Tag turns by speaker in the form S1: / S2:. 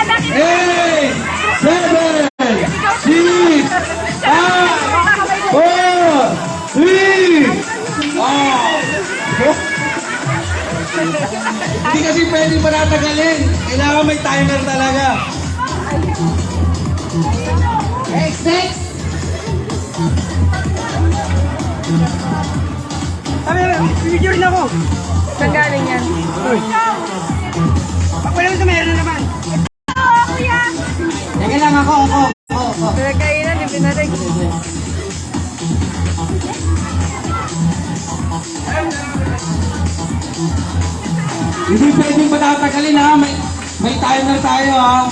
S1: 8, 7, 6, 5, 4, 3. Hindi kasi pwedeng panatagalin. Kailangan may timer talaga.
S2: Next.
S3: Video rin ako.
S4: Saan galing yan?
S3: Pag wala sa meron na naman.
S2: Teka lang ako.
S4: Pinagkainan, di pinarig.
S1: Hindi pwedeng patatagalin ha. May timer tayo ha.